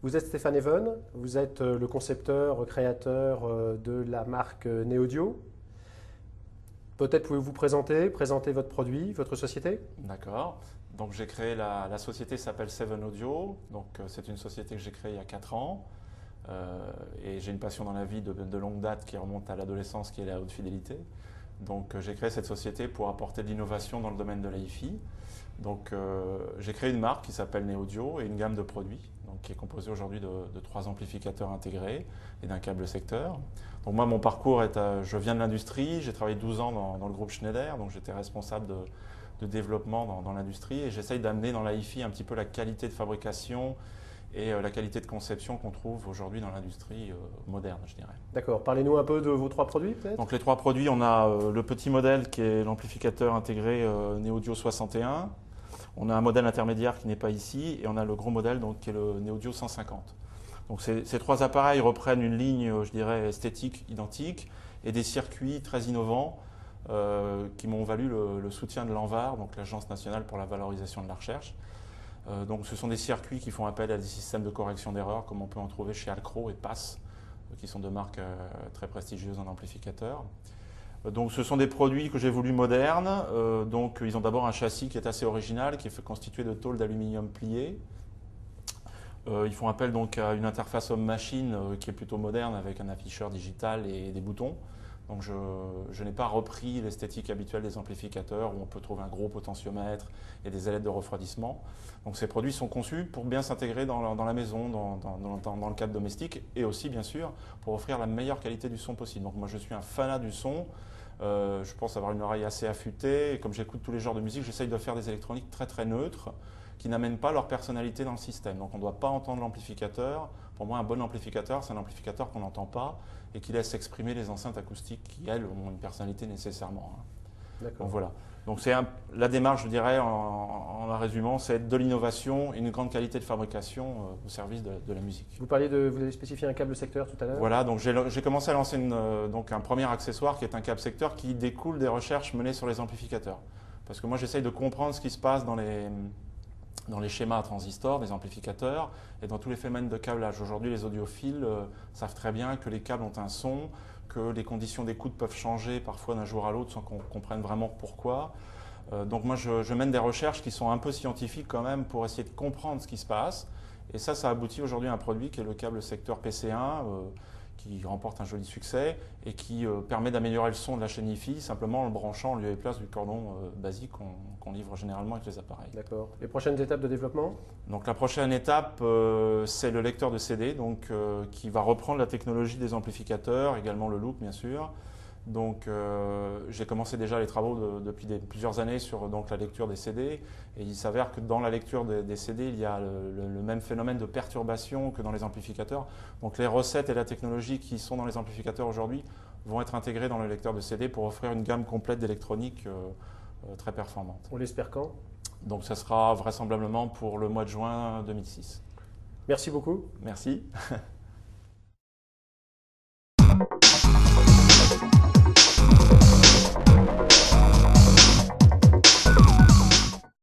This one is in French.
Vous êtes Stéphane Even, vous êtes le concepteur, créateur de la marque Neaudio. Peut-être pouvez-vous vous présenter votre produit, votre société? D'accord. Donc j'ai créé la société s'appelle Seven Audio. Donc c'est une société que j'ai créée il y a 4 ans. Et j'ai une passion dans la vie de longue date qui remonte à l'adolescence, qui est la haute fidélité. Donc j'ai créé cette société pour apporter de l'innovation dans le domaine de l'hi-fi. Donc j'ai créé une marque qui s'appelle Neaudio et une gamme de produits donc, qui est composée aujourd'hui de 3 amplificateurs intégrés et d'un câble secteur. Donc moi mon parcours est, je viens de l'industrie, j'ai travaillé 12 ans dans le groupe Schneider, donc j'étais responsable de développement dans l'industrie et j'essaye d'amener dans l'hi-fi un petit peu la qualité de fabrication et la qualité de conception qu'on trouve aujourd'hui dans l'industrie moderne, je dirais. D'accord. Parlez-nous un peu de vos 3 produits, peut-être? Donc les 3 produits, on a le petit modèle qui est l'amplificateur intégré Neaudio 61. On a un modèle intermédiaire qui n'est pas ici et on a le gros modèle donc, qui est le Neaudio 150. Donc ces 3 appareils reprennent une ligne, je dirais, esthétique identique et des circuits très innovants qui m'ont valu le soutien de l'ANVAR, donc l'Agence nationale pour la valorisation de la recherche. Donc ce sont des circuits qui font appel à des systèmes de correction d'erreurs comme on peut en trouver chez Alcro et PAS, qui sont 2 marques très prestigieuses en amplificateur. Donc ce sont des produits que j'ai voulu modernes. Donc ils ont d'abord un châssis qui est assez original, qui est constitué de tôles d'aluminium pliées. Ils font appel donc à une interface homme-machine qui est plutôt moderne avec un afficheur digital et des boutons. Donc je n'ai pas repris l'esthétique habituelle des amplificateurs où on peut trouver un gros potentiomètre et des ailettes de refroidissement. Donc ces produits sont conçus pour bien s'intégrer dans la maison, dans le cadre domestique et aussi bien sûr pour offrir la meilleure qualité du son possible. Donc moi je suis un fanat du son, je pense avoir une oreille assez affûtée et comme j'écoute tous les genres de musique, j'essaye de faire des électroniques très très neutres qui n'amènent pas leur personnalité dans le système. Donc on ne doit pas entendre l'amplificateur. Pour moi, un bon amplificateur, c'est un amplificateur qu'on n'entend pas et qui laisse exprimer les enceintes acoustiques qui, elles, ont une personnalité nécessairement. D'accord. Donc voilà. Donc c'est la démarche, je dirais, en la résumant, c'est de l'innovation et une grande qualité de fabrication au service de la musique. Vous avez spécifié un câble secteur tout à l'heure. Voilà, donc j'ai commencé à lancer donc un premier accessoire qui est un câble secteur qui découle des recherches menées sur les amplificateurs. Parce que moi, j'essaye de comprendre ce qui se passe dans les schémas à transistors, des amplificateurs et dans tous les phénomènes de câblage. Aujourd'hui, les audiophiles savent très bien que les câbles ont un son, que les conditions d'écoute peuvent changer parfois d'un jour à l'autre sans qu'on comprenne vraiment pourquoi. Donc moi, je mène des recherches qui sont un peu scientifiques quand même pour essayer de comprendre ce qui se passe. Et ça aboutit aujourd'hui à un produit qui est le câble secteur PC1, qui remporte un joli succès et qui permet d'améliorer le son de la chaîne hi-fi simplement en le branchant en lieu et place du cordon basique qu'on livre généralement avec les appareils. D'accord. Les prochaines étapes de développement? Donc la prochaine étape, c'est le lecteur de CD donc, qui va reprendre la technologie des amplificateurs, également le loop bien sûr. Donc j'ai commencé déjà les travaux depuis plusieurs années sur donc, la lecture des CD et il s'avère que dans la lecture des CD il y a le même phénomène de perturbation que dans les amplificateurs. Donc les recettes et la technologie qui sont dans les amplificateurs aujourd'hui vont être intégrées dans le lecteur de CD pour offrir une gamme complète d'électronique très performante. On l'espère quand? Donc ça sera vraisemblablement pour le mois de juin 2006. Merci beaucoup. Merci.